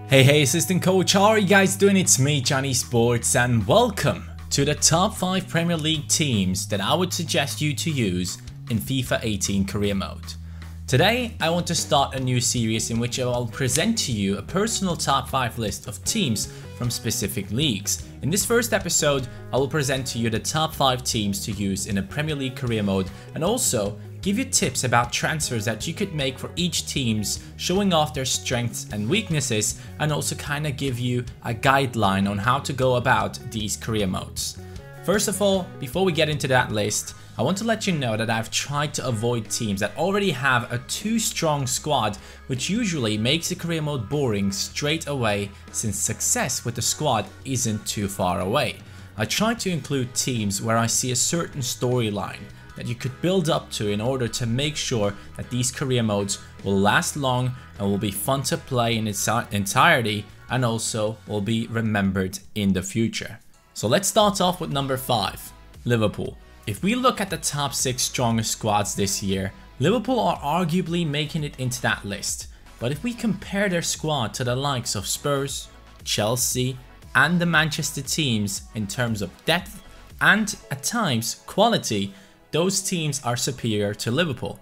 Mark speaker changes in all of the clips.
Speaker 1: Hey assistant coach, how are you guys doing? It's me, Johnny Sports, and welcome to the top 5 Premier League teams that I would suggest you to use in FIFA 18 career mode. Today I want to start a new series in which I will present to you a personal top 5 list of teams from specific leagues. In this first episode I will present to you the top 5 teams to use in a Premier League career mode, and also give you tips about transfers that you could make for each teams, showing off their strengths and weaknesses, and also kind of give you a guideline on how to go about these career modes. First of all, before we get into that list, I want to let you know that I've tried to avoid teams that already have a too strong squad, which usually makes the career mode boring straight away since success with the squad isn't too far away. I try to include teams where I see a certain storyline that you could build up to in order to make sure that these career modes will last long and will be fun to play in its entirety, and also will be remembered in the future. So let's start off with number 5, Liverpool. If we look at the top 6 strongest squads this year, Liverpool are arguably making it into that list. But if we compare their squad to the likes of Spurs, Chelsea and the Manchester teams in terms of depth and at times quality, those teams are superior to Liverpool.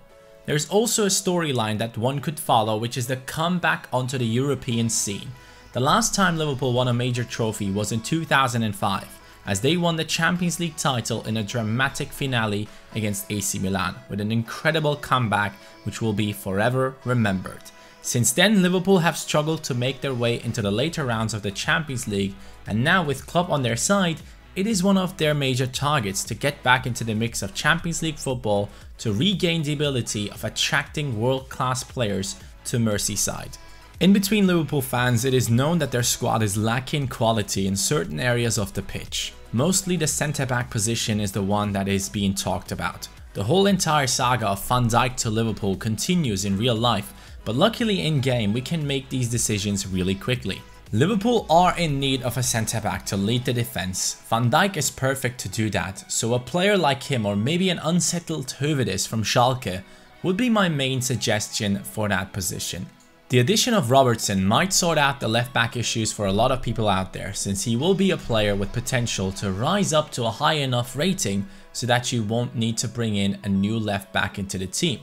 Speaker 1: There's also a storyline that one could follow, which is the comeback onto the European scene. The last time Liverpool won a major trophy was in 2005, as they won the Champions League title in a dramatic finale against AC Milan with an incredible comeback which will be forever remembered. Since then, Liverpool have struggled to make their way into the later rounds of the Champions League, and now with Klopp on their side, it is one of their major targets to get back into the mix of Champions League football to regain the ability of attracting world-class players to Merseyside. In between Liverpool fans, it is known that their squad is lacking quality in certain areas of the pitch. Mostly the centre-back position is the one that is being talked about. The whole entire saga of Van Dijk to Liverpool continues in real life, but luckily in game we can make these decisions really quickly. Liverpool are in need of a centre-back to lead the defence. Van Dijk is perfect to do that, so a player like him or maybe an unsettled Hövedes from Schalke would be my main suggestion for that position. The addition of Robertson might sort out the left-back issues for a lot of people out there, since he will be a player with potential to rise up to a high enough rating so that you won't need to bring in a new left-back into the team.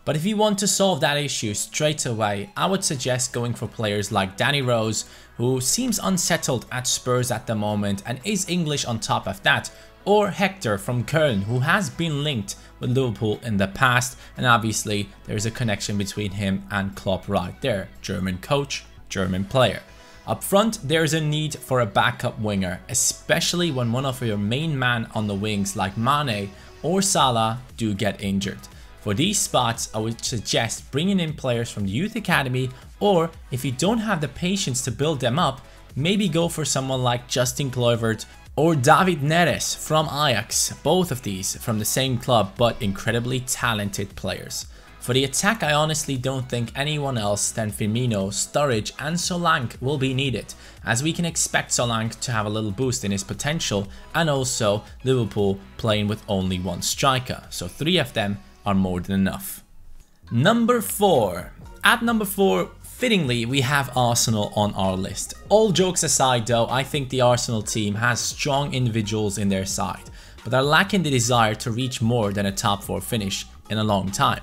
Speaker 1: But if you want to solve that issue straight away, I would suggest going for players like Danny Rose, who seems unsettled at Spurs at the moment and is English on top of that, or Hector from Köln, who has been linked with Liverpool in the past, and obviously there's a connection between him and Klopp right there. German coach, German player. Up front, there's a need for a backup winger, especially when one of your main man on the wings like Mane or Salah do get injured. For these spots, I would suggest bringing in players from the youth academy, or if you don't have the patience to build them up, maybe go for someone like Justin Kluivert or David Neres from Ajax, both of these from the same club but incredibly talented players. For the attack, I honestly don't think anyone else than Firmino, Sturridge and Solanke will be needed, as we can expect Solanke to have a little boost in his potential, and also Liverpool playing with only one striker, so 3 of them are more than enough. Number 4. At number 4, fittingly, we have Arsenal on our list. All jokes aside though, I think the Arsenal team has strong individuals in their side, but are lacking the desire to reach more than a top 4 finish in a long time.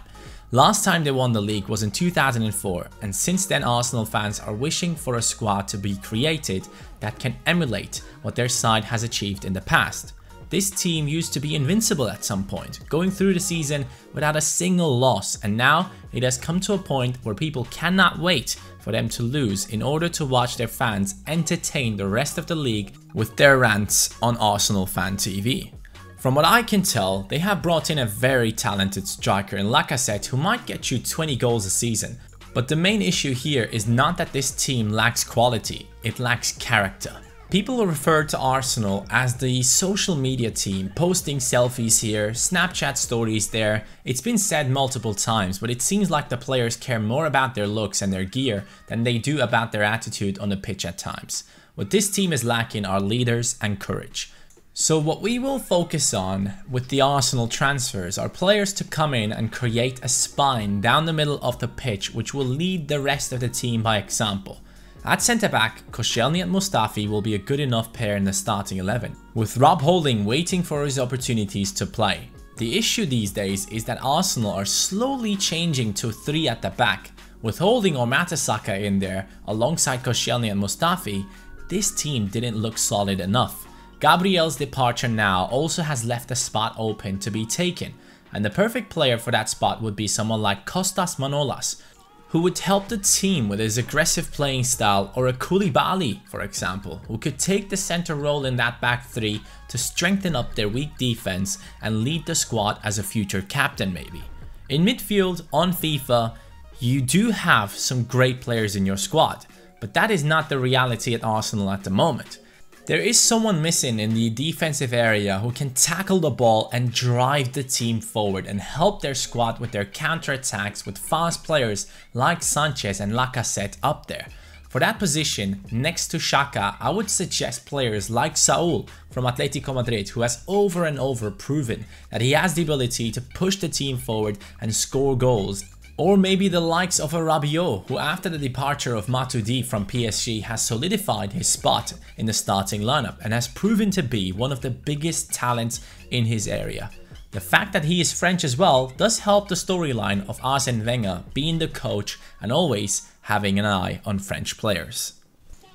Speaker 1: Last time they won the league was in 2004, and since then Arsenal fans are wishing for a squad to be created that can emulate what their side has achieved in the past. This team used to be invincible at some point, going through the season without a single loss, and now it has come to a point where people cannot wait for them to lose in order to watch their fans entertain the rest of the league with their rants on Arsenal Fan TV. From what I can tell, they have brought in a very talented striker in Lacazette who might get you 20 goals a season. But the main issue here is not that this team lacks quality, it lacks character. People refer to Arsenal as the social media team, posting selfies here, Snapchat stories there. It's been said multiple times, but it seems like the players care more about their looks and their gear than they do about their attitude on the pitch at times. What this team is lacking are leaders and courage. So what we will focus on with the Arsenal transfers are players to come in and create a spine down the middle of the pitch which will lead the rest of the team by example. At centre-back, Koscielny and Mustafi will be a good enough pair in the starting 11, with Rob Holding waiting for his opportunities to play. The issue these days is that Arsenal are slowly changing to 3 at the back. With Holding or Mertesacker in there alongside Koscielny and Mustafi, this team didn't look solid enough. Gabriel's departure now also has left a spot open to be taken, and the perfect player for that spot would be someone like Kostas Manolas, who would help the team with his aggressive playing style, or a Koulibaly, for example, who could take the center role in that back 3 to strengthen up their weak defense and lead the squad as a future captain maybe. In midfield, on FIFA, you do have some great players in your squad, but that is not the reality at Arsenal at the moment. There is someone missing in the defensive area who can tackle the ball and drive the team forward and help their squad with their counter-attacks with fast players like Sanchez and Lacazette up there. For that position, next to Xhaka, I would suggest players like Saul from Atletico Madrid, who has over and over proven that he has the ability to push the team forward and score goals. Or maybe the likes of a Rabiot, who after the departure of Matuidi from PSG has solidified his spot in the starting lineup and has proven to be one of the biggest talents in his area. The fact that he is French as well does help the storyline of Arsene Wenger being the coach and always having an eye on French players.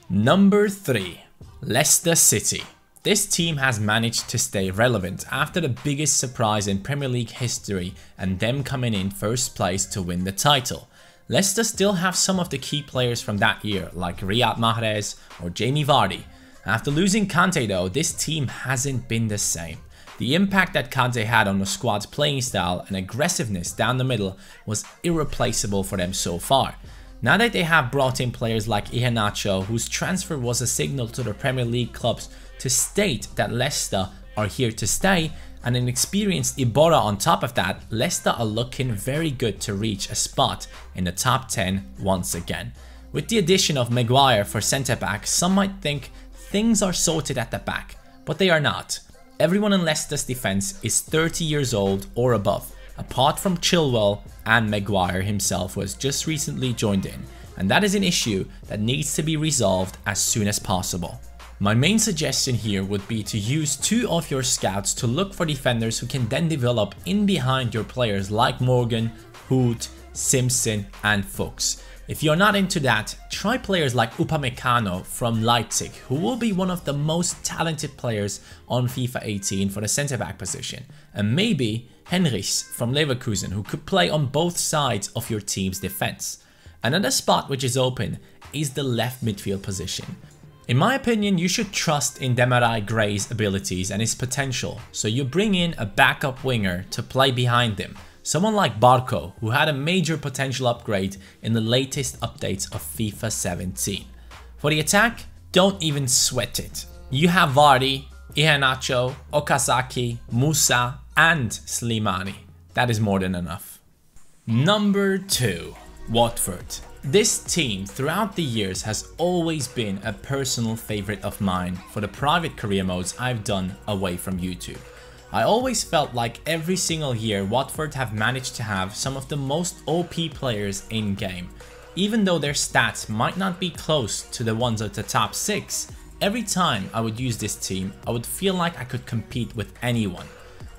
Speaker 1: Number 3. Leicester City. This team has managed to stay relevant after the biggest surprise in Premier League history and them coming in first place to win the title. Leicester still have some of the key players from that year like Riyad Mahrez or Jamie Vardy. After losing Kante though, this team hasn't been the same. The impact that Kante had on the squad's playing style and aggressiveness down the middle was irreplaceable for them so far. Now that they have brought in players like Iheanacho, whose transfer was a signal to the Premier League clubs to state that Leicester are here to stay, and an experienced Iborra on top of that, Leicester are looking very good to reach a spot in the top 10 once again. With the addition of Maguire for centre-back, some might think things are sorted at the back, but they are not. Everyone in Leicester's defence is 30 years old or above, apart from Chilwell and Maguire himself, who has just recently joined in, and that is an issue that needs to be resolved as soon as possible. My main suggestion here would be to use 2 of your scouts to look for defenders who can then develop in behind your players like Morgan, Hood, Simpson and Fuchs. If you're not into that, try players like Upamecano from Leipzig, who will be one of the most talented players on FIFA 18 for the centre-back position, and maybe Henrichs from Leverkusen, who could play on both sides of your team's defence. Another spot which is open is the left midfield position. In my opinion, you should trust in Demarai Gray's abilities and his potential, so you bring in a backup winger to play behind him. Someone like Barco, who had a major potential upgrade in the latest updates of FIFA 17. For the attack, don't even sweat it. You have Vardy, Iheanacho, Okazaki, Musa and Slimani. That is more than enough. Number 2. Watford. This team throughout the years has always been a personal favorite of mine for the private career modes I've done away from YouTube. I always felt like every single year Watford have managed to have some of the most OP players in game. Even though their stats might not be close to the ones of the top 6, every time I would use this team I would feel like I could compete with anyone.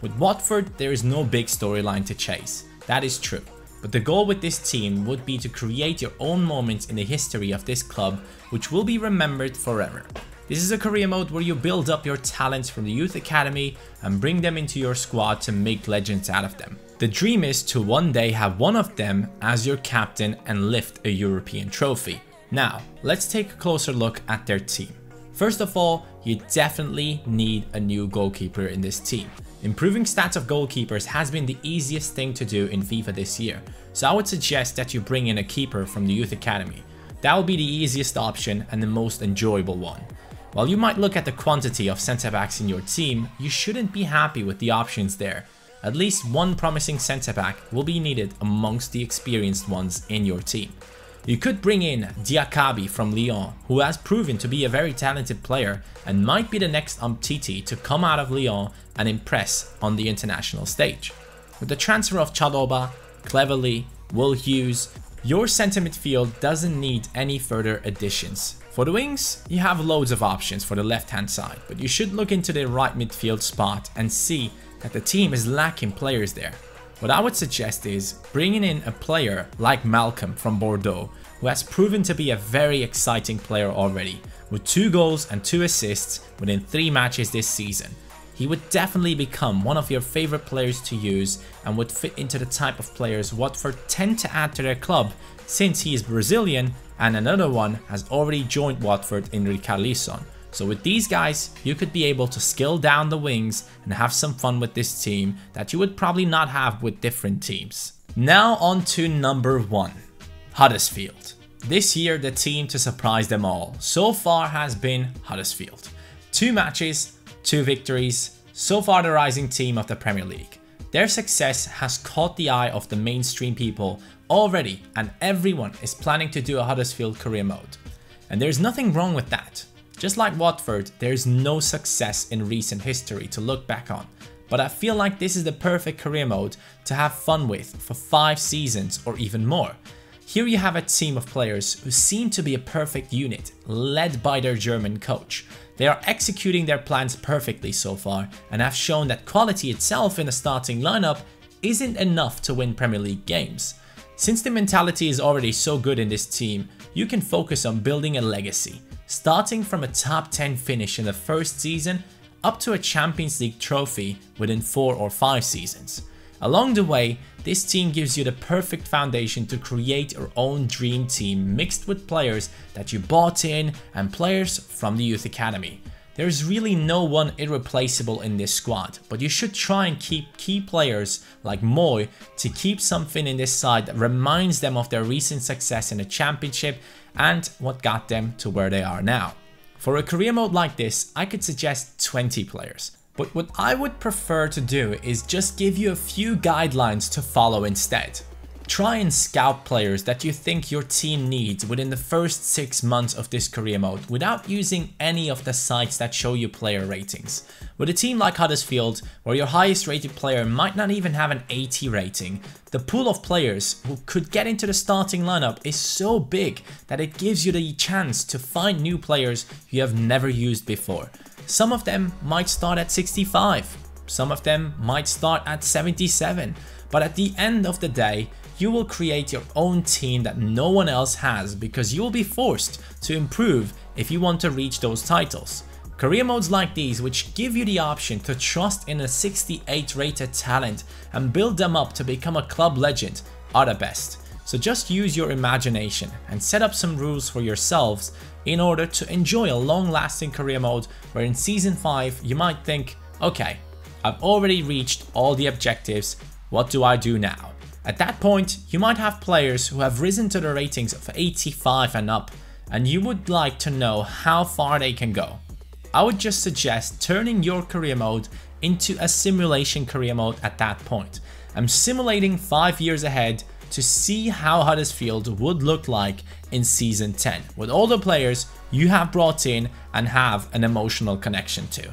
Speaker 1: With Watford there is no big storyline to chase, that is true. But the goal with this team would be to create your own moments in the history of this club, which will be remembered forever. This is a career mode where you build up your talents from the youth academy and bring them into your squad to make legends out of them. The dream is to one day have one of them as your captain and lift a European trophy. Now, let's take a closer look at their team. First of all, you definitely need a new goalkeeper in this team. Improving stats of goalkeepers has been the easiest thing to do in FIFA this year, so I would suggest that you bring in a keeper from the youth academy. That will be the easiest option and the most enjoyable one. While you might look at the quantity of centre-backs in your team, you shouldn't be happy with the options there. At least one promising centre-back will be needed amongst the experienced ones in your team. You could bring in Diakabi from Lyon, who has proven to be a very talented player and might be the next Umtiti to come out of Lyon and impress on the international stage. With the transfer of Chalobah, Cleverley, Will Hughes, Your centre midfield doesn't need any further additions. For the wings, you have loads of options for the left hand side, but you should look into the right midfield spot and see that the team is lacking players there. What I would suggest is bringing in a player like Malcolm from Bordeaux, who has proven to be a very exciting player already, with 2 goals and 2 assists within 3 matches this season. He would definitely become one of your favorite players to use and would fit into the type of players Watford tend to add to their club, since he is Brazilian and another one has already joined Watford in Richarlison. So with these guys, you could be able to scale down the wings and have some fun with this team that you would probably not have with different teams. Now on to number 1, Huddersfield. This year, the team to surprise them all so far has been Huddersfield. 2 matches, 2 victories, so far the rising team of the Premier League. Their success has caught the eye of the mainstream people already, and everyone is planning to do a Huddersfield career mode. And there's nothing wrong with that. Just like Watford, there's no success in recent history to look back on. But I feel like this is the perfect career mode to have fun with for 5 seasons or even more. Here you have a team of players who seem to be a perfect unit, led by their German coach. They are executing their plans perfectly so far and have shown that quality itself in a starting lineup isn't enough to win Premier League games. Since the mentality is already so good in this team, you can focus on building a legacy, starting from a top 10 finish in the first season up to a Champions League trophy within 4 or 5 seasons. Along the way, this team gives you the perfect foundation to create your own dream team mixed with players that you bought in and players from the youth academy. There is really no one irreplaceable in this squad, but you should try and keep key players like Moy to keep something in this side that reminds them of their recent success in the championship and what got them to where they are now. For a career mode like this, I could suggest 20 players. But what I would prefer to do is just give you a few guidelines to follow instead. Try and scout players that you think your team needs within the first 6 months of this career mode without using any of the sites that show you player ratings. With a team like Huddersfield, where your highest rated player might not even have an 80 rating, the pool of players who could get into the starting lineup is so big that it gives you the chance to find new players you have never used before. Some of them might start at 65, some of them might start at 77, but at the end of the day, you will create your own team that no one else has because you will be forced to improve if you want to reach those titles. Career modes like these, which give you the option to trust in a 68 rated talent and build them up to become a club legend, are the best. So just use your imagination and set up some rules for yourselves in order to enjoy a long-lasting career mode where in Season 5 you might think, okay, I've already reached all the objectives, what do I do now? At that point, you might have players who have risen to the ratings of 85 and up, and you would like to know how far they can go. I would just suggest turning your career mode into a simulation career mode at that point. I'm simulating 5 years ahead to see how Huddersfield would look like in Season 10, with all the players you have brought in and have an emotional connection to.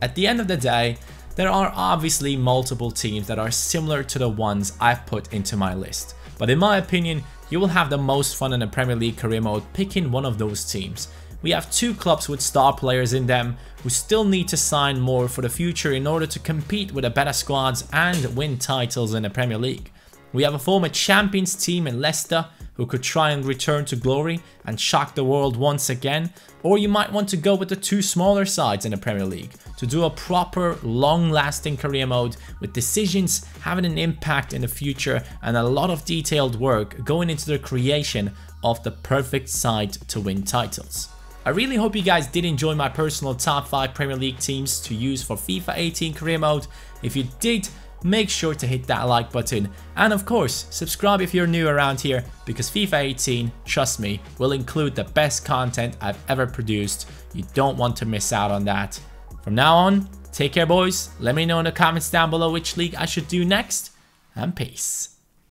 Speaker 1: At the end of the day, there are obviously multiple teams that are similar to the ones I've put into my list, but in my opinion, you will have the most fun in the Premier League career mode picking one of those teams. We have 2 clubs with star players in them who still need to sign more for the future in order to compete with the better squads and win titles in the Premier League. We have a former champions team in Leicester who could try and return to glory and shock the world once again, or you might want to go with the 2 smaller sides in the Premier League to do a proper long-lasting career mode with decisions having an impact in the future and a lot of detailed work going into the creation of the perfect side to win titles. I really hope you guys did enjoy my personal top 5 Premier League teams to use for FIFA 18 career mode. If you did, make sure to hit that like button and of course subscribe if you're new around here, because FIFA 18, trust me, will include the best content I've ever produced. You don't want to miss out on that. From now on, take care boys, let me know in the comments down below which league I should do next, and peace.